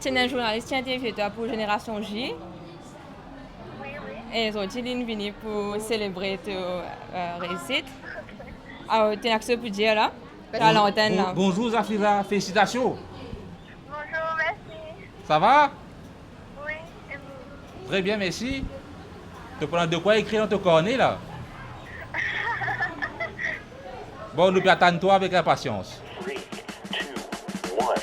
Tu es un journaliste scientifique pour Génération J. Oui, oui. Et aujourd'hui, il est venu pour célébrer ta réussite. Alors, tu as accès pour dire là? À l'antenne là. Bonjour Zafira, félicitations. Bonjour, merci. Ça va? Oui, et vous? Très bien, merci. Tu prends de quoi écrire dans ton cornet là? Bon, nous attendons toi avec impatience. 3, 2, 1.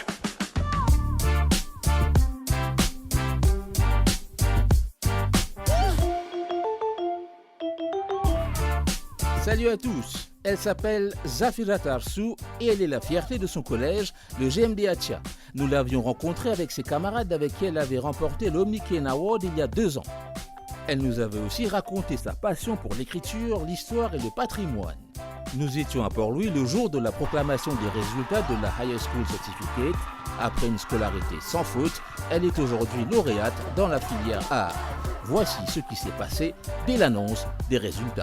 Salut à tous, elle s'appelle Zafira Tarsou et elle est la fierté de son collège, le GMD Atia. Nous l'avions rencontrée avec ses camarades avec qui elle avait remporté l'Omniken Award il y a 2 ans. Elle nous avait aussi raconté sa passion pour l'écriture, l'histoire et le patrimoine. Nous étions à Port-Louis le jour de la proclamation des résultats de la High School Certificate. Après une scolarité sans faute, elle est aujourd'hui lauréate dans la filière art. Voici ce qui s'est passé dès l'annonce des résultats.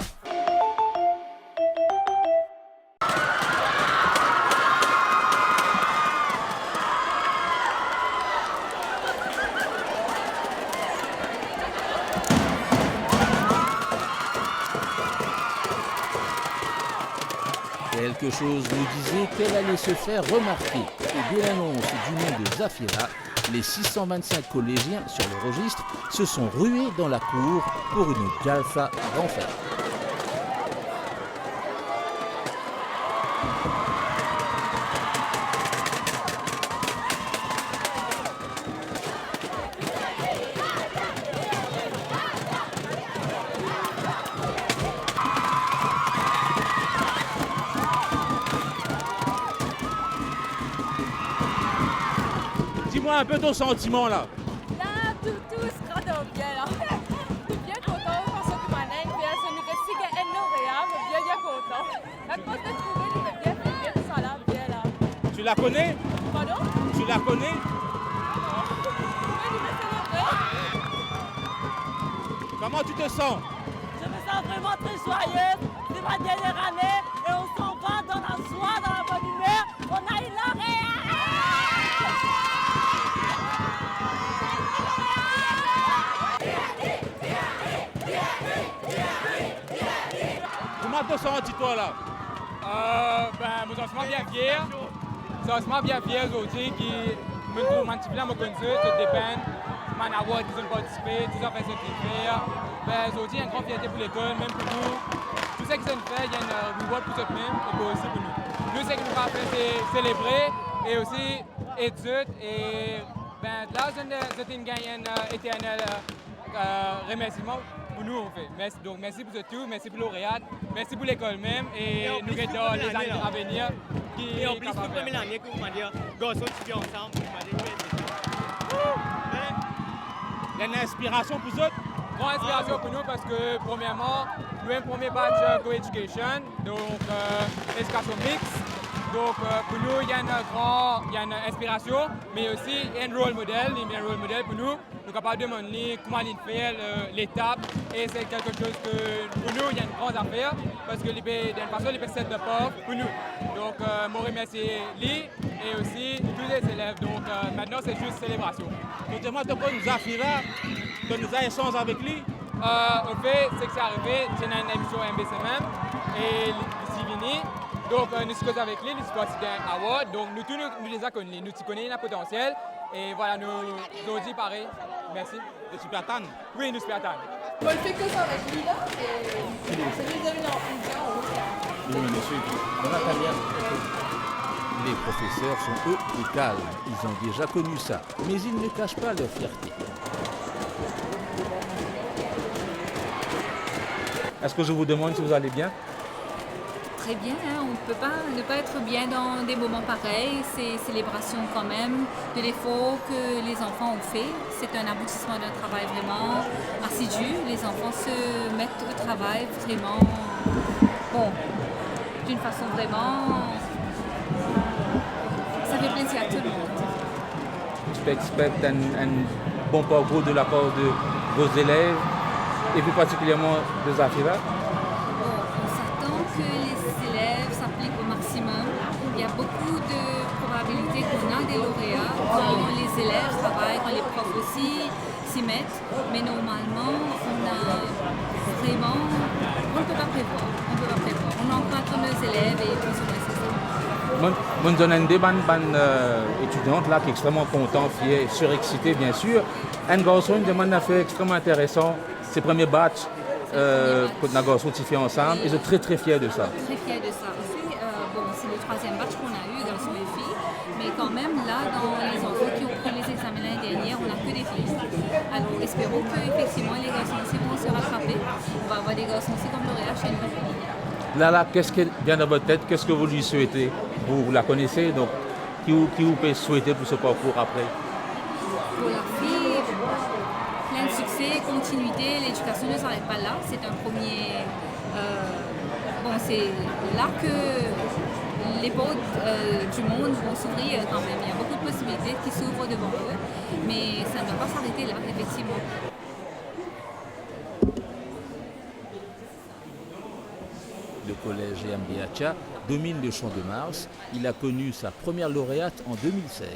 Quelque chose nous disait qu'elle allait se faire remarquer. Et dès l'annonce du nom de Zafira, les 625 collégiens sur le registre se sont rués dans la cour pour une jalsa d'enfer. Dis-moi un peu ton sentiment là. Là, tout sera dans bien là. Je suis bien content qu'on s'occupe de nous, bien sûr, nous restons un lauréat, mais bien content. La cause de trouver, nous fait bien tout ça là, bien là. Tu la connais? Pardon? Tu la connais? Oui, nous célébrer. Comment tu te sens? Je me sens vraiment très joyeuse. C'est ma dernière année et on s'en va dans la joie, dans la bonne humeur. On a une lauréat! Comment te sens-tu toi là? Ben, je suis bien fier. Je suis bien fier aujourd'hui qui me trouve un petit peu à mon concert, ça dépend. Man award qui ont participé, tout ça fait ce qu'ils font. Ben, aujourd'hui, une grande fierté pour l'école, même pour nous. Tout ce qu'ils ont fait, il y a une reward pour eux même et pour aussi pour nous. Nous, ce que nous avons fait, c'est célébrer et aussi étudier. Et ben, là, c'est une gagne éternel remerciement pour nous, on fait. Merci, donc, merci pour tout, merci pour lauréat, merci pour l'école même et nous dans les années à venir. Et en plus, pour première année, vous m'avez dit, garçons, tu viens ensemble, vous m'avez dit, Il y a une inspiration pour eux? Grande inspiration pour nous parce que, premièrement, nous avons un premier batch co-education, donc éducation mixte. Donc, pour nous, il y a une inspiration, mais aussi un rôle modèle. Il y a un rôle modèle pour nous. Nous sommes capables de demander comment il fait l'étape. Et c'est quelque chose que, pour nous, il y a une grande affaire parce que, d'une façon, il peut set de part pour nous. Donc, je remercie lui et aussi tous les élèves. Donc, maintenant, c'est juste célébration. Notamment, tu peux nous affirmer que nous avons échangé avec lui? En fait, c'est que c'est arrivé, c'est une émission MBCMM et ici venu. Donc, nous sommes avec lui, nous sommes à Award. Donc, nous tous nous les avons connus, nous connaissons le potentiel. Et voilà, nous avons dit pareil. Merci. Et tu peux attendre? Oui, nous sommes attendre. On le fait que ça avec lui là, et c'est lui qui a mis en fonction. Oui, monsieur. Les professeurs sont eux plus calmes. Ils ont déjà connu ça, mais ils ne cachent pas leur fierté. Est-ce que je vous demande si vous allez bien? Très bien, hein, on ne peut pas ne pas être bien dans des moments pareils, ces célébrations quand même, de l'effort que les enfants ont fait. C'est un aboutissement d'un travail vraiment assidu. Les enfants se mettent au travail vraiment, bon, d'une façon vraiment... Ça fait plaisir à tout le monde. Tu expectes un bon parcours de la part de vos élèves et plus particulièrement de Zafira? On s'attend que les élèves s'appliquent au maximum. Il y a beaucoup de probabilités qu'on a des lauréats quand les élèves travaillent travail quand les profs aussi s'y mettent. Mais normalement, on ne peut pas prévoir. On encadre nos élèves et tout ça. Mon donne des étudiantes là qui est extrêmement content, fier, surexcité bien sûr. Un garçon une demande a fait extrêmement intéressant. Ses premiers batchs que nos garçons ont fait ensemble. Ils sont très très fiers de ça. Très fiers de ça aussi. C'est le 3e batch qu'on a eu, garçons et filles. Mais quand même, là, dans les enfants qui ont pris les examens l'année dernière, on n'a que des filles. Alors, espérons qu'effectivement, les garçons aussi vont se rattraper. On va avoir des garçons aussi comme lauréats chez nous. Là, qu'est-ce qui vient dans votre tête? Qu'est-ce que vous lui souhaitez? Vous la connaissez, donc qui vous peut souhaiter pour ce parcours après? Pour la fille, plein de succès, continuité, l'éducation ne s'arrête pas là. C'est un premier... c'est là que les portes du monde vont s'ouvrir quand même. Il y a beaucoup de possibilités qui s'ouvrent devant eux, mais ça ne va pas s'arrêter là, effectivement. Le collège GMD Atia domine le Champ de Mars. Il a connu sa première lauréate en 2016.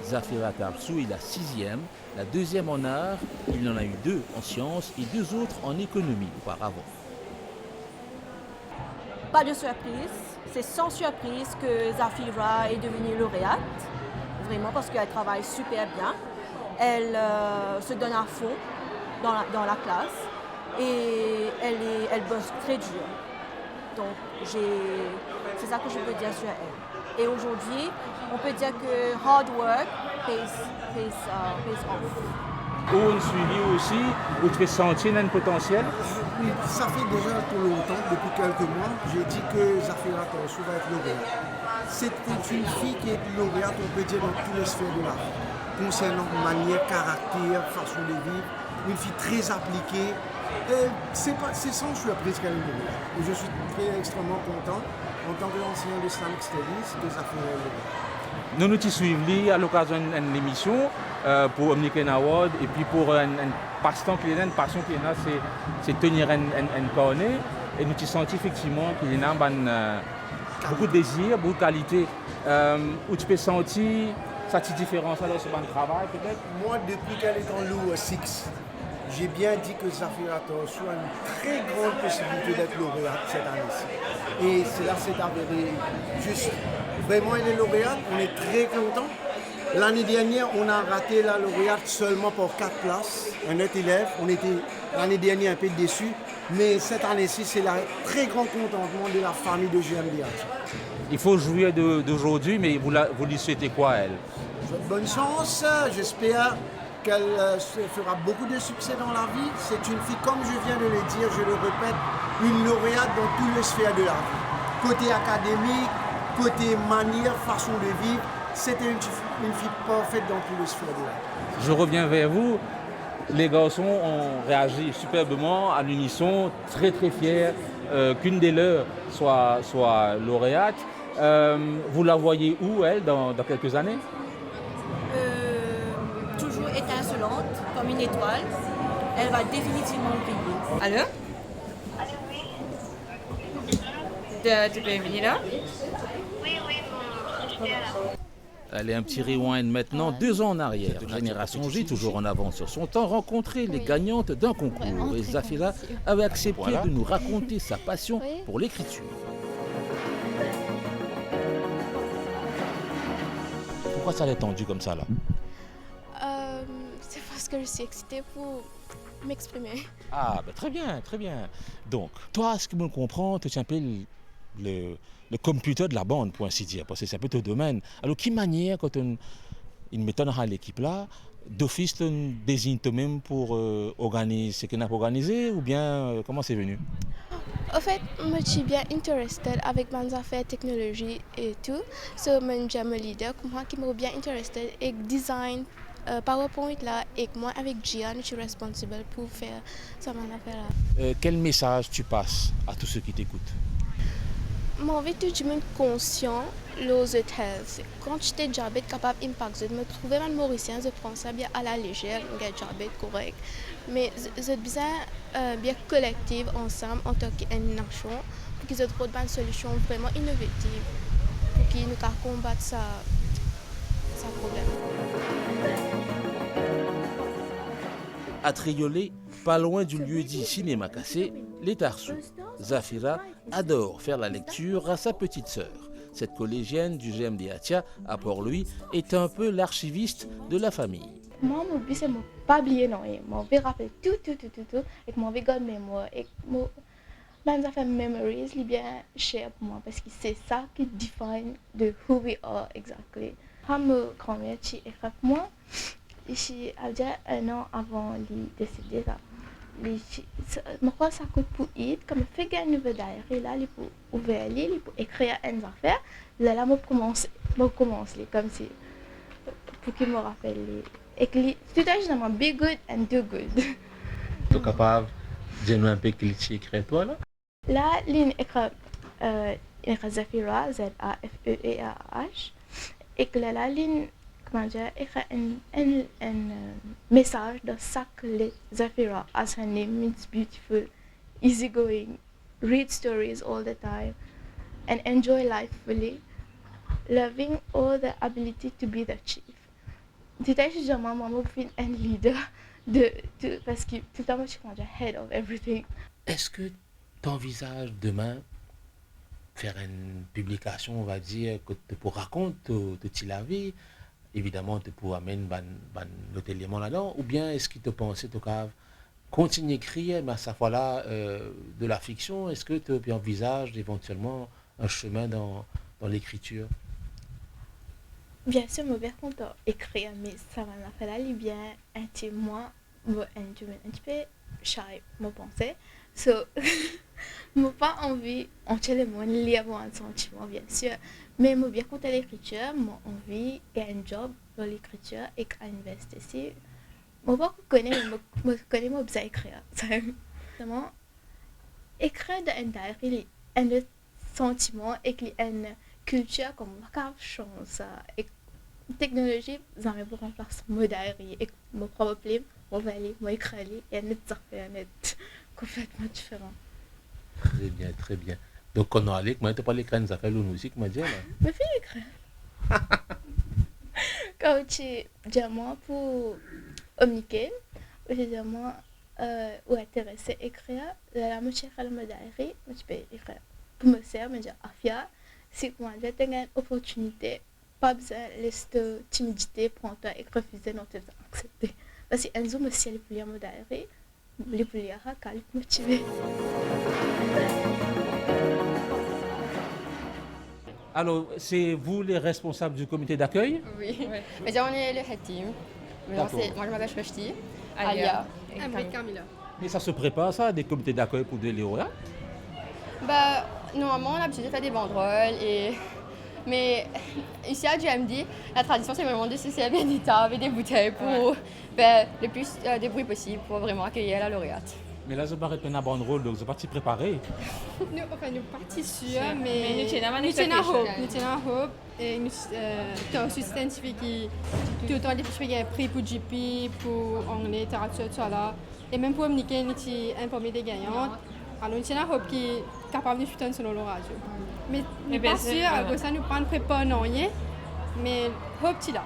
Zafira Tarsou est la 6e, la 2e en art. Il en a eu 2 en sciences et 2 autres en économie auparavant. Pas de surprise, c'est sans surprise que Zafira est devenue lauréate, vraiment parce qu'elle travaille super bien. Elle se donne à fond dans la classe et elle bosse très dur. Donc c'est ça que je peux dire sur elle. Et aujourd'hui, on peut dire que hard work pays off. Ou un suivi aussi, où tu fais sentir un potentiel? Oui, ça fait déjà pour longtemps, depuis quelques mois, j'ai dit que Zafira Tarsou va être lauréate. C'est une fille qui est lauréate, on peut dire, dans toutes les sphères de la vie. Concernant manière, caractère, façon de vivre, une fille très appliquée. C'est sans surprise qu'elle est lauréate. Et je suis extrêmement content, en tant qu'enseignant d'Islamic Studies, que Zafira est lauréate. Nous nous suivons à l'occasion d'une émission pour Omniken Award et puis pour un passe-temps qu'il y a, une passion qu'il y a, c'est tenir un cornet et nous sentons effectivement qu'il y a beaucoup de désir, beaucoup de qualité. Où tu peux sentir cette différence dans ce travail peut-être? Moi, depuis qu'elle est en Lower 6, j'ai bien dit que Zafira Tarsou a une très grande possibilité d'être lauréate cette année-ci. Et cela s'est avéré juste. Vraiment, elle est lauréate, on est très contents. L'année dernière, on a raté la lauréate seulement pour 4 places, un autre élève. On était l'année dernière un peu déçus, mais cette année-ci, c'est le très grand contentement de la famille de GMD Atia. Il faut jouir d'aujourd'hui, mais vous lui souhaitez quoi, elle? Bonne chance, j'espère qu'elle fera beaucoup de succès dans la vie. C'est une fille, comme je viens de le dire, je le répète, une lauréate dans toutes les sphères de la vie. Côté académique, côté manière, façon de vivre, c'était une fille parfaite dans toutes les sphères de la vie. Je reviens vers vous. Les garçons ont réagi superbement à l'unisson, très très fiers qu'une des leurs soit lauréate. Vous la voyez où, elle, dans quelques années? Toujours étincelante, comme une étoile. Elle va définitivement briller. Allô? Allô, oui? Tu peux venir là? Oui, je suis là. Allez, un petit rewind maintenant, 2 ans en arrière. Génération J, toujours en avance sur son temps, rencontrait les gagnantes d'un concours. Et Zafira avait accepté de nous raconter sa passion pour l'écriture. Pourquoi ça l'est tendu comme ça là? C'est parce que je suis excitée pour m'exprimer. Ah, ben très bien, très bien. Donc, toi, ce que je comprends, tu es un peu le computer de la bande, pour ainsi dire, parce que c'est un peu ton domaine. Alors, quelle manière, quand on met dans l'équipe là, d'office, on désigne toi-même pour organiser ce qu'on a organisé, ou bien comment c'est venu? En fait, je suis bien intéressée avec mes affaires technologie et tout. So, j'aime leader, moi qui me bien intéressée et design PowerPoint là, et moi avec Gian, je suis responsable pour faire ça mon affaire là. Quel message tu passes à tous ceux qui t'écoutent? J'ai envie que tu me conscient les hôtels. Quand j'étais déjà capable d'impact, je me trouvais mal mauricien, je prends ça bien à la légère, je suis correct. Mais j'ai besoin bien collective ensemble en tant qu'une nation pour qu'ils aient une solution vraiment innovative pour qu'ils nous combattent ça problème. À Triolet, pas loin du lieu-dit Cinéma Cassé, les Tarsous. Zafira adore faire la lecture à sa petite sœur. Cette collégienne du GMD Atia, à Port-Louis, est un peu l'archiviste de la famille. Moi, mon but, c'est de ne pas oublier non. Moi, je vais rappeler tout, et que moi, je vais garder mémoire. Et que moi, ça fait memories, c'est bien cher pour moi, parce que c'est ça qui définit de who we are exactly. Quand ma grand-mère a écrit pour moi, ici, un an avant de décéder, je crois que ça coûte pour aider. Comme je fais une nouvelle diary, là, pour ouvrir le livre, pour écrire une affaire, là, je commence comme si, pour qu'il me rappelle. Et que tout est généralement be good and do good. Tu es capable de dire un peu qui tu écris toi là? Là, il écrit Zafira, Z-A-F-E-E-A-H. Et que là, il écrit un message de ça que Zafira, as her name means beautiful, easygoing, read stories all the time, and enjoy life fully, loving all the ability to be the chief. Tout à l'heure, maman suis un leader parce que tout le temps, je suis head of everything. Est-ce que tu envisages demain faire une publication, on va dire, que tu pour raconter de la vie, évidemment, tu pour amener notre élément là-dedans, ou bien est-ce que tu pensais que tu continuer à écrire, mais à cette fois-là, de la fiction? Est-ce que tu envisages éventuellement un chemin dans l'écriture? Bien sûr, je suis content d'écrire, mais ça va faire là, bien intimement, un petit peu shy, je pensais. So, je n'ai pas envie, entier le monde, lire un sentiment, bien sûr, mais je suis bien content de l'écriture, j'ai envie de un job dans l'écriture et d'investir ici. Je ne connais pas bien écrire. Vraiment, écrire dans un diary, un sentiment et une culture comme la chance et technologie, ça me remplace mon diary et mon problème, mon valé, mon écran et un autre affaire net complètement différent. Très bien, très bien. Donc quand on allait, moi tu pas l'écran, ça fait la musique, moi dire là. Mais fais l'écran. Quand tu dis moi pour communiquer, ou dis moi ou intéressé écrire, la moitié de mon diary, je peux écrire pour me servir, me dire affaire. C'est comment j'ai une opportunité, pas besoin de timidité, prendre et refuser, non, tu vas accepter. Parce que Enzo me ciel pour lire mon diary, les pour lire à calme, motivé. Alors, c'est vous les responsables du comité d'accueil? Oui, mais on est le head team. Moi, je m'appelle Shweshti, Alia et Camilla. Mais ça se prépare ça, des comités d'accueil pour des lauréats? Bah, normalement, on a l'habitude de faire des banderoles, mais ici à GMD, la tradition c'est vraiment de se servir des tables et des bouteilles pour faire le plus de bruit possible pour vraiment accueillir la lauréate. Mais là, je vais arrêter une banderole, donc je suis parti préparer. Nous sommes partis sûrs, mais nous tenons hope. Et nous sommes aussi scientifiques qui tout le temps des prix pour GP, pour anglais, littérature, tout ça. Et même pour communiquer, nous sommes informés des gagnantes. Alors nous tenons hope qui est capable de chuter sur le radio. Mais nous ne sommes pas sûrs, que ça nous prend préparer rien, mais hope est là.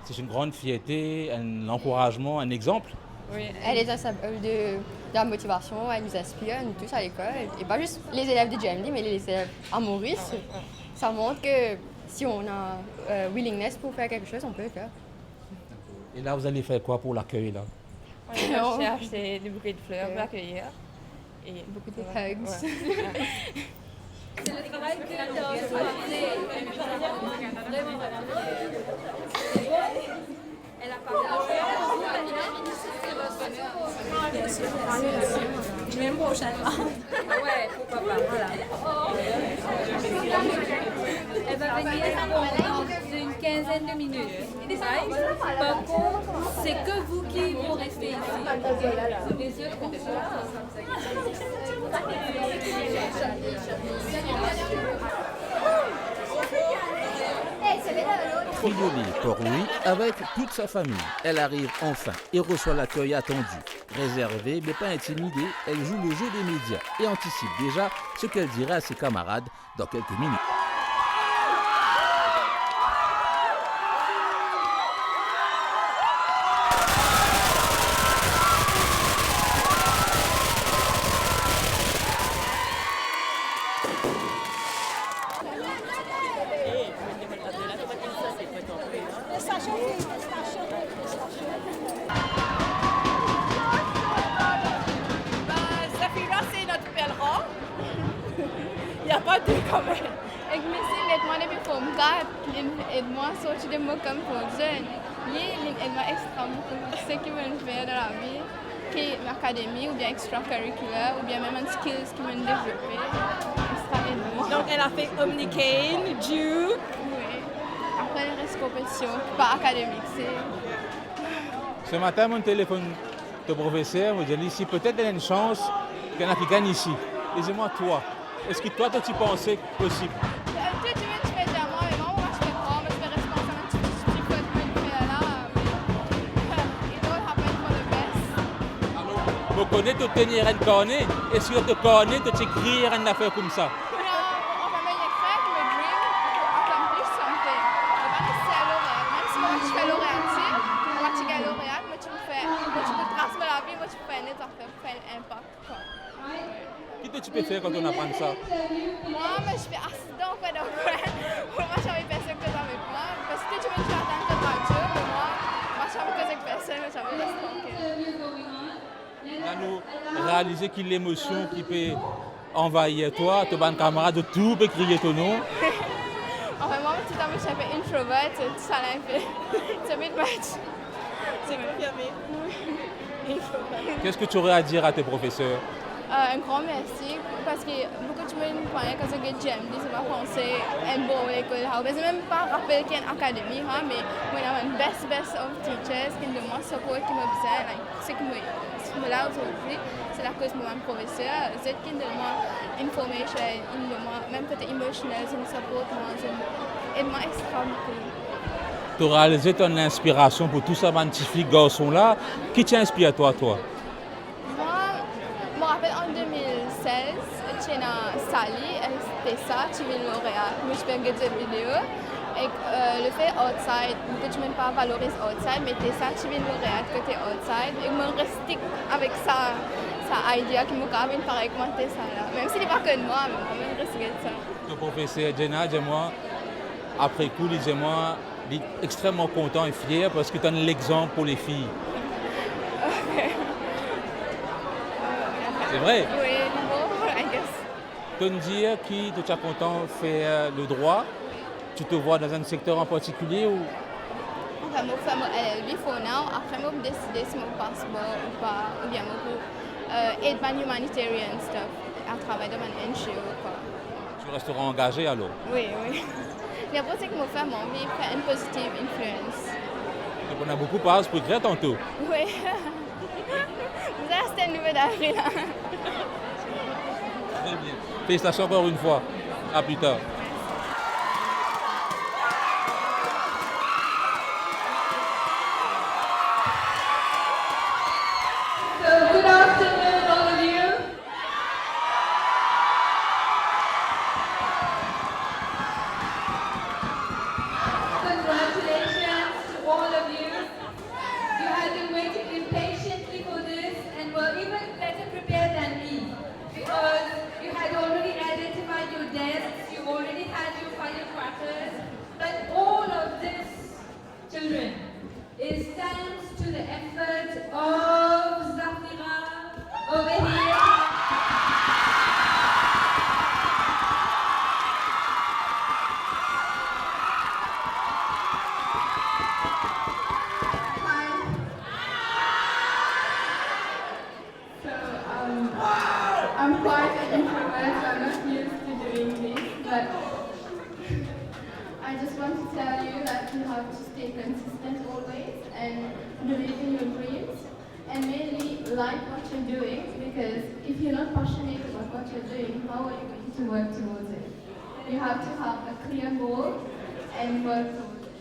C'est une grande fierté, un encouragement, un exemple. Oui, elle est de la motivation, elle nous inspire, nous tous à l'école. Et pas juste les élèves de GMD, mais les élèves à Maurice. Ça montre que si on a willingness pour faire quelque chose, on peut le faire. Et là, vous allez faire quoi pour l'accueil là? On va acheter des bouquets de fleurs pour l'accueillir. Et beaucoup de hugs. C'est le travail que elle a parlé. Même prochainement. Ouais, pourquoi pas, voilà. Elle va venir dans une quinzaine de minutes. Par contre, c'est que vous qui vont rester ici. Les autres Triolet, Port-Louis, avec toute sa famille. Elle arrive enfin et reçoit l'accueil attendu. Réservée mais pas intimidée, elle joue le jeu des médias et anticipe déjà ce qu'elle dira à ses camarades dans quelques minutes. côté quand même. Ik misschien net maar even voor elkaar, en moi sortir de mots comme pour jeune. Et moi extra ce qui me fait dans la vie, qui est l'académie ou bien extracurriculaire ou bien même un skills qui me développé. Donc elle a fait Omnicane, Duke. Oui. Après les restes compétitions, pas académique, c'est. Ce matin, mon téléphone de professeur me dit ici, peut-être il y a une chance qu'il y en a qui gagnent ici. Dis-moi, toi, est-ce que toi, tu pensais possible? Je connais te tenir un cornet. Est-ce que tu connais de t'écrire une affaire comme ça? Qu'est-ce que tu peux faire quand on apprend ça? Moi, je fais assistant en fait. Moi, j'avais personne que avec moi. Parce que tu me dis attendre que tu mais moi, j'avais personne, j'avais rester Nous réaliser que l'émotion qui peut envahir toi, ton bon camarade, tout peut crier ton nom. Enfin, moi, petit ami, j'avais introvert, ça l'a fait. C'est un peu match. C'est confirmé. Qu'est-ce que tu aurais à dire à tes professeurs? Un grand merci parce que beaucoup de monde croyaient que GMD c'est pas français, un bon école. Je ne même pas rappeler qu'il y a une académie, mais on a une best of teachers qui me demandent ce qui me besoin, ce qui me là aujourd'hui, c'est la cause de mon professeur. C'est qui me demande information, il me demande même peut-être emotional, c'est une support, et moi extra beaucoup. Tu as réalisé ton inspiration pour tous ces magnifiques garçons-là. Qui t'inspire toi? Je me rappelle en 2016, Tchena Sally, c'était ça, tu es lauréat. Je fais des vidéos. Et le fait outside, que tu ne pas valorises outside, mais c'est ça, tu es lauréat que tu es outside. Et je me reste avec ça idée qui me casse pareil comment tu ça là. Même si ce n'est pas que moi, mais je reste avec ça. Le professeur Jenna, dis-moi, après coup, dis-moi, il est extrêmement content et fier parce que tu as l'exemple pour les filles. C'est vrai? Oui, I guess. Tu me dire qui tu es content de faire le droit? Tu te vois dans un secteur en particulier ou? Enfin, je fais mon LLB for now. Après, je vais décider si mon passeport ou pas, ou bien je aide mon humanitarian stuff à travailler dans mon NGO. Tu resteras engagé alors? Oui. Mais après, c'est que je fais mon vie, faire une positive influence. Donc on a beaucoup parlé pour créer tantôt. Oui. Vous avez c'était une nouvelle d'avril. Très bien. Félicitations encore une fois. À plus tard. Good afternoon, all of you. Congratulations to all of you. You have been waiting patiently for this and were even better prepared than me because you had already identified your desks, you already had your firecrackers, but all of this, children, is thanks to the effort of Zafira over here. I'm quite an introvert, so I'm not used to doing this, but I just want to tell you that you have to stay consistent always and believe in your dreams and mainly like what you're doing, because if you're not passionate about what you're doing, how are you going to work towards it? You have to have a clear goal and work towards it.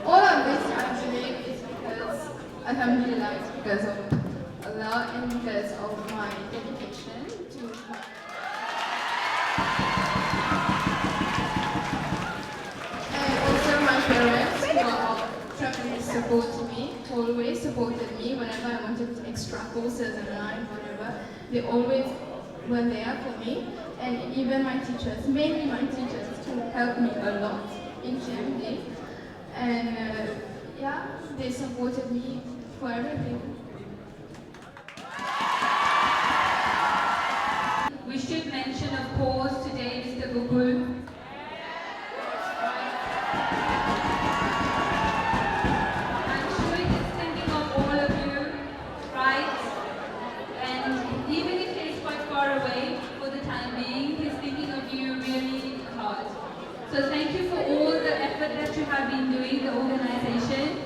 All of this I'm doing is because, alhamdulillah, it's because of Allah and because of my dedication to my... And also my parents who are tremendous support to me, always supported me whenever I wanted extra courses in life, whatever. They always were there for me, and even my teachers, mainly my teachers, who helped me a lot in GMD. And yeah, they supported me for everything. We should mention, of course, today Mr. Gokul. I'm sure he's thinking of all of you, right? And even if he's quite far away for the time being, he's thinking of you really hard. So thank you for all the effort that you have been doing, the organization.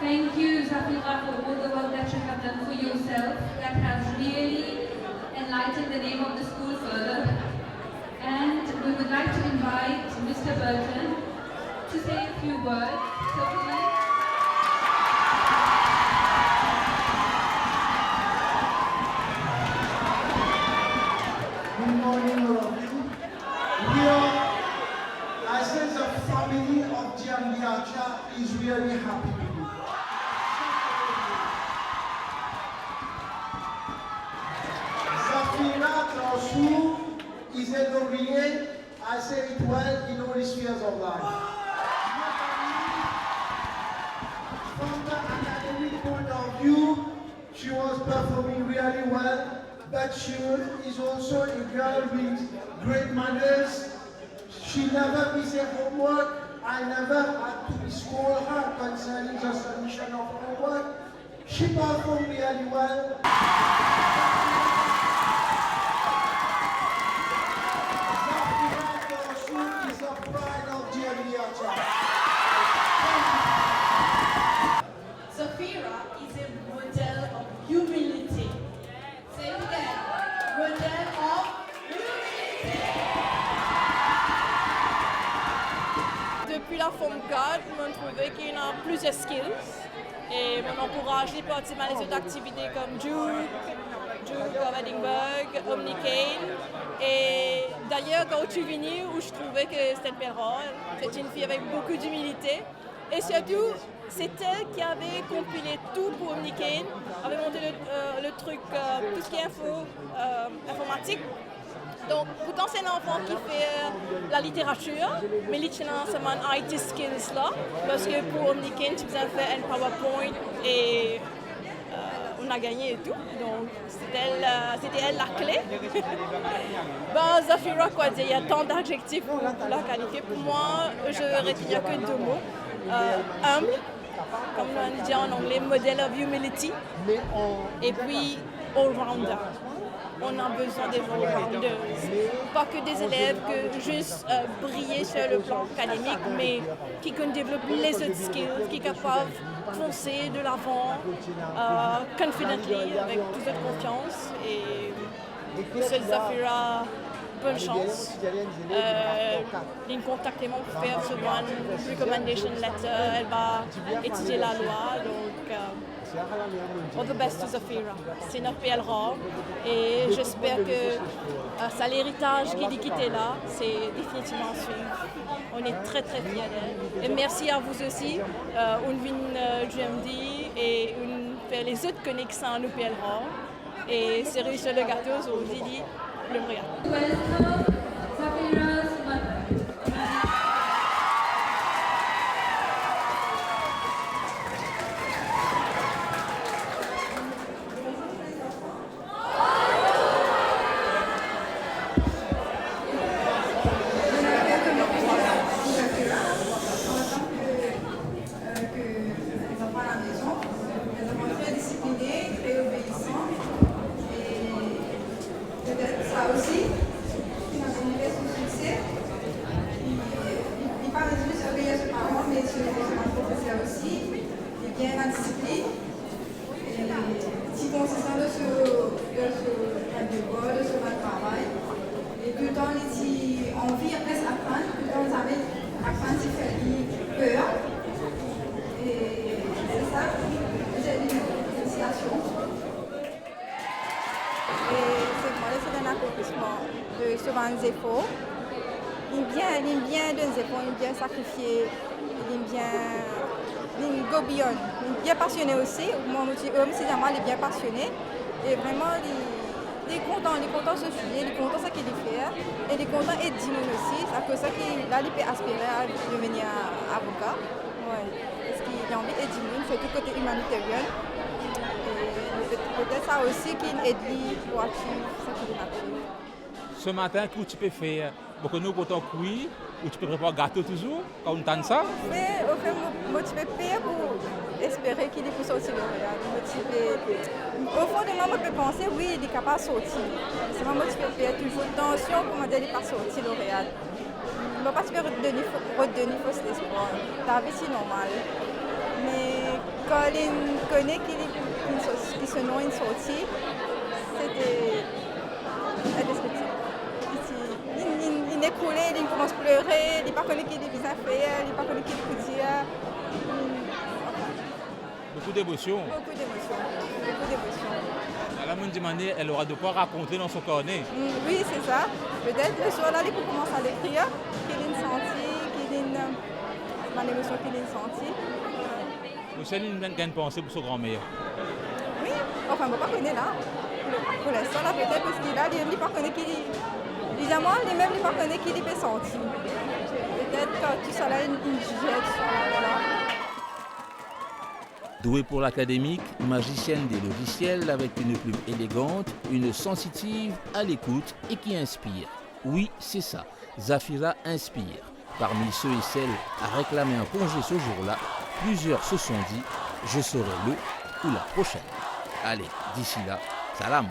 Thank you, Zafira, for all the work that you have done for yourself. That has really enlightened the name of the school further. And we would like to invite Mr. Burton to say a few words. So please. Good morning, all of you. We are, as the family of GMD Acha is really happy to be. Zafira Transou is a laureate, I say it well, in all spheres of life. From the academic point of view, she was performing really well, but she is also a girl with great manners. She never missed her homework. I never had to scold her concerning the submission of homework. She performed really well. Zafira is a model of humility. Say it again. Model of humility. Depuis la Form 4, je trouvais qu'il y a plusieurs skills et on encourage les participer à les autres activités comme Juke of Edinburgh, Omnicane. Et d'ailleurs, quand tu es venue, où je trouvais que c'était une belle rôle, c'est une fille avec beaucoup d'humilité. Et surtout, c'est elle qui avait compilé tout pour Omnicane, avait monté le truc, tout ce qui est informatique. Donc, pourtant, c'est un enfant qui fait la littérature, mais il tient seulement IT skills là, parce que pour Omnicane, tu faisais faire un PowerPoint et on a gagné et tout. Donc, c'était elle la clé. Ben, Zafira, quoi dire, il y a tant d'adjectifs pour la qualifier. Pour moi, je retiens que deux mots. Humble, comme on dit en anglais, model of humility, et puis all-rounder. On a besoin des all-rounders. Pas que des élèves qui juste briller sur le plan académique, mais qui connaissent développer les autres skills, qui sont capables de foncer de l'avant, confidently, avec toute cette confiance. Et pour cette Zafira, bonne chance. Il contacte pour faire ce one recommendation letter. Elle va étudier la loi. Donc, all the best to Zafira. C'est notre PLRA et j'espère que ça l'héritage qui est là, c'est définitivement à suivre. On est très très fiers d'elle. Et merci à vous aussi. On vient GMD et on fait les autres connexions à nos PLRA. Et c'est réussi le gâteau au Didi, le Welcome, Zafira's mother. De souvent Zépo. Il aime bien de Zépo, il aime bien sacrifier, il aime bien go beyond. Il est bien passionné aussi, moi aussi, il est bien passionné. Et vraiment, il est content de se suivre, il est content de ce qu'il fait. Et il est content d'être aussi, c'est à cause ça qu'il a aspiré à devenir avocat. Oui, parce qu'il a envie d'aider, surtout côté humanitaire. Et peut-être ça aussi qu'il aide pour achieve ce qu'il a fait. Ce matin, que tu peux faire? Pour nous, pour ton cuit, ou tu peux préparer un gâteau toujours, quand on tente ça? Mais au fait, moi, tu peux payer pour espérer qu'il est pour sortir lauréat. Au fond de moi, je peux penser, oui, il est capable de sortir. C'est moi, tu peux payer toujours attention pour me dire qu'il n'est pas sorti lauréat. Je ne peux pas redonner fausse espoir. La vie, c'est normal. Mais quand il connaît qu'il se nomme une sortie, c'était indescriptible. Il est coulé, il commence à pleurer, il n'a pas connu qu'il est bien fait, il n'a pas connu qu'il peut dire. Beaucoup d'émotions. Beaucoup d'émotions. La monde demande, elle aura de quoi raconter dans son cornet. Oui, c'est ça. Peut-être le soir là, il peut commencer à l'écrire, qu'il a senti, l'émotion qu'il a senti. Vous savez, il a une pensée pour son grand-mère. Oui, enfin, on ne peut pas connaître là. Pour l'instant, là, peut-être parce qu'il a, il n'a pas connu qu'il est. Évidemment, lui-même, il n'a pas connu qu'il est senti. Peut-être que tout ça là, une jette sur là. Douée pour l'académique, magicienne des logiciels avec une plume élégante, une sensitive à l'écoute et qui inspire. Oui, c'est ça, Zafira inspire. Parmi ceux et celles à réclamer un congé ce jour-là, plusieurs se sont dit « Je serai le ou la prochaine ». Allez, d'ici là, salam.